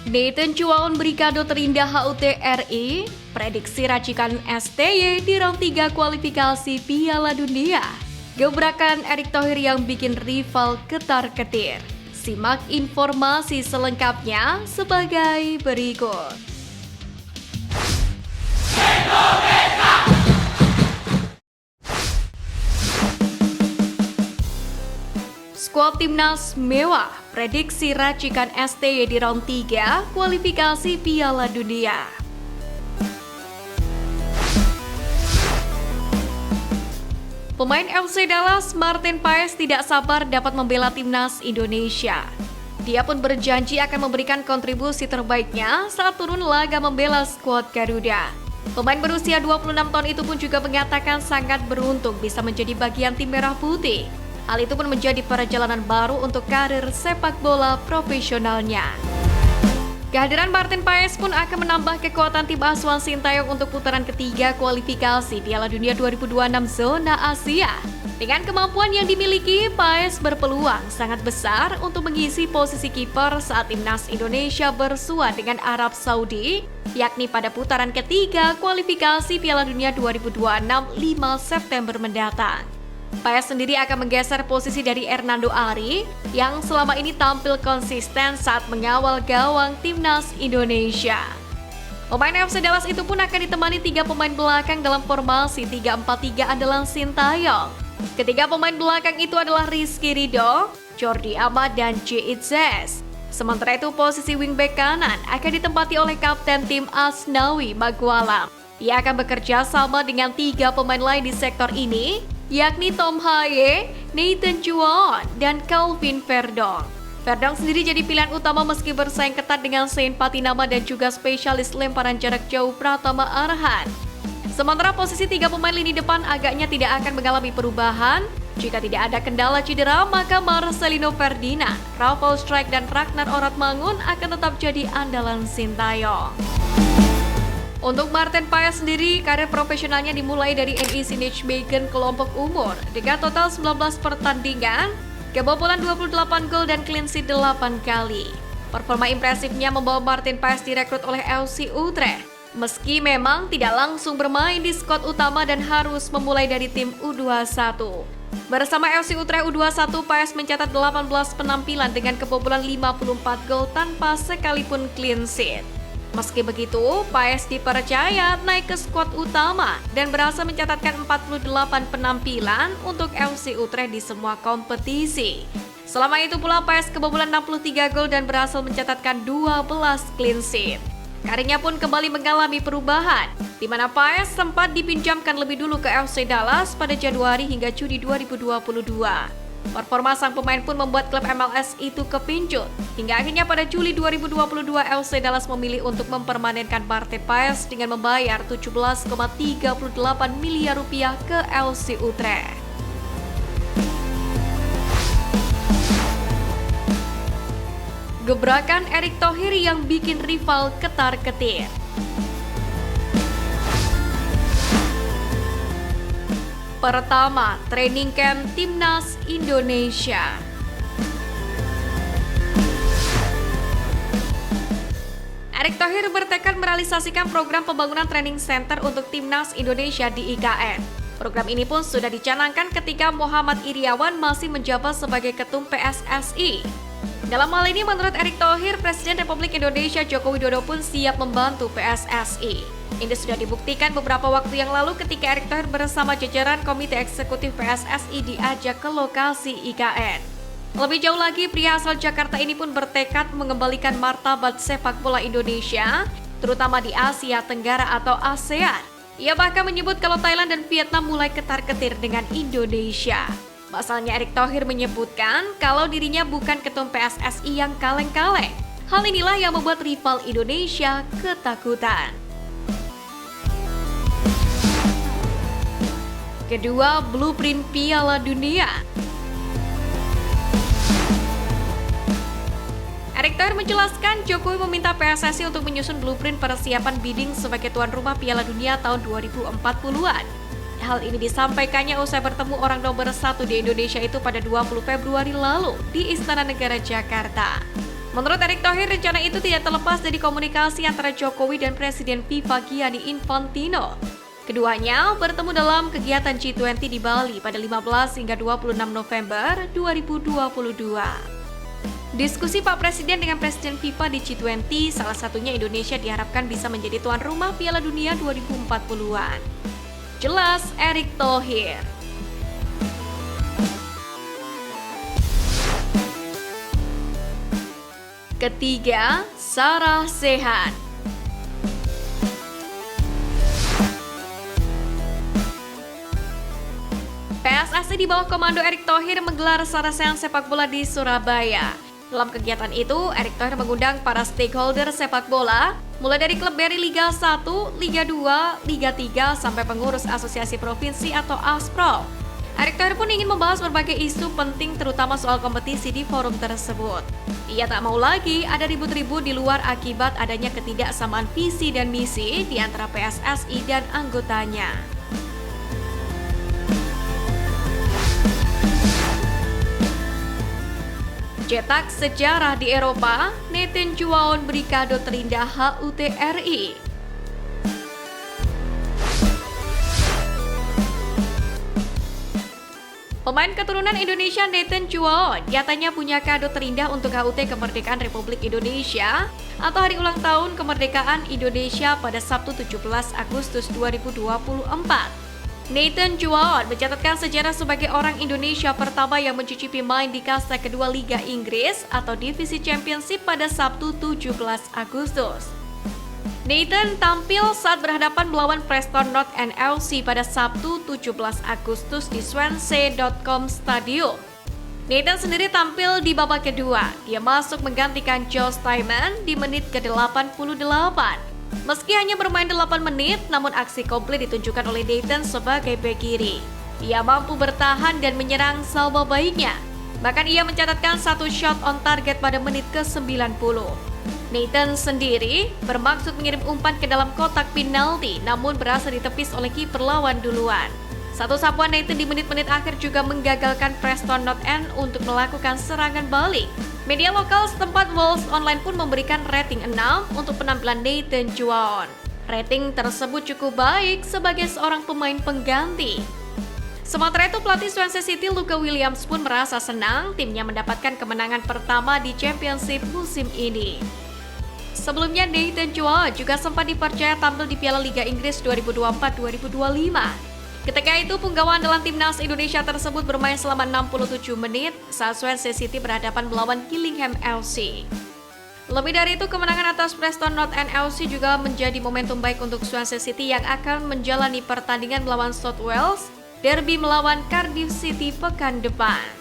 Nathan Chuaon beri kado terindah HUT RI, prediksi racikan STY di round 3 kualifikasi Piala Dunia. Gebrakan Erick Thohir yang bikin rival ketar-ketir. Simak informasi selengkapnya sebagai berikut. Skuad Timnas mewah, prediksi racikan STY di round 3 kualifikasi Piala Dunia. Pemain FC Dallas Martin Paes tidak sabar dapat membela Timnas Indonesia. Dia pun berjanji akan memberikan kontribusi terbaiknya saat turun laga membela skuad Garuda. Pemain berusia 26 tahun itu pun juga mengatakan sangat beruntung bisa menjadi bagian tim merah putih. Hal itu pun menjadi perjalanan baru untuk karir sepak bola profesionalnya. Kehadiran Martin Paes pun akan menambah kekuatan tim asuhan Sintayong untuk putaran ketiga kualifikasi Piala Dunia 2026 zona Asia. Dengan kemampuan yang dimiliki, Paes berpeluang sangat besar untuk mengisi posisi kiper saat Timnas Indonesia bersua dengan Arab Saudi, yakni pada putaran ketiga kualifikasi Piala Dunia 2026 5 September mendatang. Paes sendiri akan menggeser posisi dari Hernando Ari yang selama ini tampil konsisten saat mengawal gawang Timnas Indonesia. Pemain FC Dallas itu pun akan ditemani 3 pemain belakang dalam formasi 3-4-3 andalan Sintayong. Ketiga pemain belakang itu adalah Rizky Ridho, Jordi Amat, dan J. Itzes. Sementara itu posisi wingback kanan akan ditempati oleh kapten tim Asnawi Magualam. Ia akan bekerja sama dengan 3 pemain lain di sektor ini, yakni Tom Haye, Nathan Chuaon, dan Calvin Verdong. Verdong sendiri jadi pilihan utama meski bersaing ketat dengan Saint Patinama dan juga spesialis lemparan jarak jauh Pratama Arhan. Sementara posisi 3 pemain lini depan agaknya tidak akan mengalami perubahan. Jika tidak ada kendala cedera, maka Marcelino Ferdinand, Rafael Strijk, dan Ragnar Oratmangun akan tetap jadi andalan Sintayong. Untuk Martin Paes sendiri, karir profesionalnya dimulai dari NEC Nijmegen kelompok umur dengan total 19 pertandingan, kebobolan 28 gol dan clean sheet 8 kali. Performa impresifnya membawa Martin Paes direkrut oleh FC Utrecht, meski memang tidak langsung bermain di skuad utama dan harus memulai dari tim U21. Bersama FC Utrecht U21, Paes mencatat 18 penampilan dengan kebobolan 54 gol tanpa sekalipun clean sheet. Meski begitu, Paes dipercaya naik ke skuad utama dan berhasil mencatatkan 48 penampilan untuk FC Utrecht di semua kompetisi. Selama itu pula Paes kebobolan 63 gol dan berhasil mencatatkan 12 clean sheet. Karirnya pun kembali mengalami perubahan, di mana Paes sempat dipinjamkan lebih dulu ke FC Dallas pada Januari hingga Juni 2022. Performa sang pemain pun membuat klub MLS itu kepincut. Hingga akhirnya pada Juli 2022 FC Dallas memilih untuk mempermanenkan Martin Paes dengan membayar 17,38 miliar rupiah ke FC Utrecht. Gebrakan Erick Thohir yang bikin rival ketar-ketir. Pertama, training camp Timnas Indonesia. Erick Thohir bertekad merealisasikan program pembangunan training center untuk Timnas Indonesia di IKN. Program ini pun sudah dicanangkan ketika Muhammad Iriawan masih menjabat sebagai Ketum PSSI. Dalam hal ini menurut Erick Thohir, Presiden Republik Indonesia Joko Widodo pun siap membantu PSSI. Ini sudah dibuktikan beberapa waktu yang lalu ketika Erick Thohir bersama jajaran Komite Eksekutif PSSI diajak ke lokasi IKN. Lebih jauh lagi, pria asal Jakarta ini pun bertekad mengembalikan martabat sepak bola Indonesia, terutama di Asia Tenggara atau ASEAN. Ia bahkan menyebut kalau Thailand dan Vietnam mulai ketar-ketir dengan Indonesia. Pasalnya Erick Thohir menyebutkan kalau dirinya bukan ketum PSSI yang kaleng-kaleng. Hal inilah yang membuat rival Indonesia ketakutan. Kedua, blueprint Piala Dunia. Erick Thohir menjelaskan Jokowi meminta PSSI untuk menyusun blueprint persiapan bidding sebagai tuan rumah Piala Dunia tahun 2040-an. Hal ini disampaikannya usai bertemu orang nomor 1 di Indonesia itu pada 20 Februari lalu di Istana Negara Jakarta. Menurut Erick Thohir, rencana itu tidak terlepas dari komunikasi antara Jokowi dan Presiden FIFA Gianni Infantino. Keduanya bertemu dalam kegiatan G20 di Bali pada 15 hingga 26 November 2022. Diskusi Pak Presiden dengan Presiden FIFA di G20, salah satunya Indonesia diharapkan bisa menjadi tuan rumah Piala Dunia 2040-an. Jelas Erick Thohir. Ketiga, Sarah sehat. PSSI di bawah komando Erick Thohir menggelar sarasehan sepak bola di Surabaya. Dalam kegiatan itu, Erick Thohir mengundang para stakeholder sepak bola, mulai dari klub dari Liga 1, Liga 2, Liga 3, sampai pengurus asosiasi provinsi atau ASPRO. Erick Thohir pun ingin membahas berbagai isu penting terutama soal kompetisi di forum tersebut. Ia tak mau lagi ada ribut-ribut di luar akibat adanya ketidaksamaan visi dan misi di antara PSSI dan anggotanya. Cetak sejarah di Eropa, Nathan Juaon beri kado terindah HUT RI. Pemain keturunan Indonesia Nathan Juaon nyatanya punya kado terindah untuk HUT Kemerdekaan Republik Indonesia atau Hari Ulang Tahun Kemerdekaan Indonesia pada Sabtu 17 Agustus 2024. Nathan Juaon mencatatkan sejarah sebagai orang Indonesia pertama yang mencicipi main di kasta kedua Liga Inggris atau Divisi Championship pada Sabtu 17 Agustus. Nathan tampil saat berhadapan melawan Preston North End FC pada Sabtu 17 Agustus di Swansea.com Stadium. Nathan sendiri tampil di babak kedua. Dia masuk menggantikan Joe Steinman di menit ke-88. Meski hanya bermain 8 menit, namun aksi komplit ditunjukkan oleh Nathan sebagai bek kiri. Ia mampu bertahan dan menyerang salvo baiknya. Bahkan ia mencatatkan satu shot on target pada menit ke-90. Nathan sendiri bermaksud mengirim umpan ke dalam kotak penalti, namun berhasil ditepis oleh kiper lawan duluan. Satu sapuan Nathan di menit-menit akhir juga menggagalkan Preston North End untuk melakukan serangan balik. Media lokal setempat Wolves Online pun memberikan rating 6 untuk penampilan Nathan Juaon. Rating tersebut cukup baik sebagai seorang pemain pengganti. Sementara itu pelatih Swansea City Luke Williams pun merasa senang timnya mendapatkan kemenangan pertama di Championship musim ini. Sebelumnya Nathan Juaon juga sempat dipercaya tampil di Piala Liga Inggris 2024-2025. Ketika itu, punggawa andalan timnas Indonesia tersebut bermain selama 67 menit saat Swansea City berhadapan melawan Gillingham FC. Lebih dari itu, kemenangan atas Preston North End FC juga menjadi momentum baik untuk Swansea City yang akan menjalani pertandingan melawan South Wales, derby melawan Cardiff City pekan depan.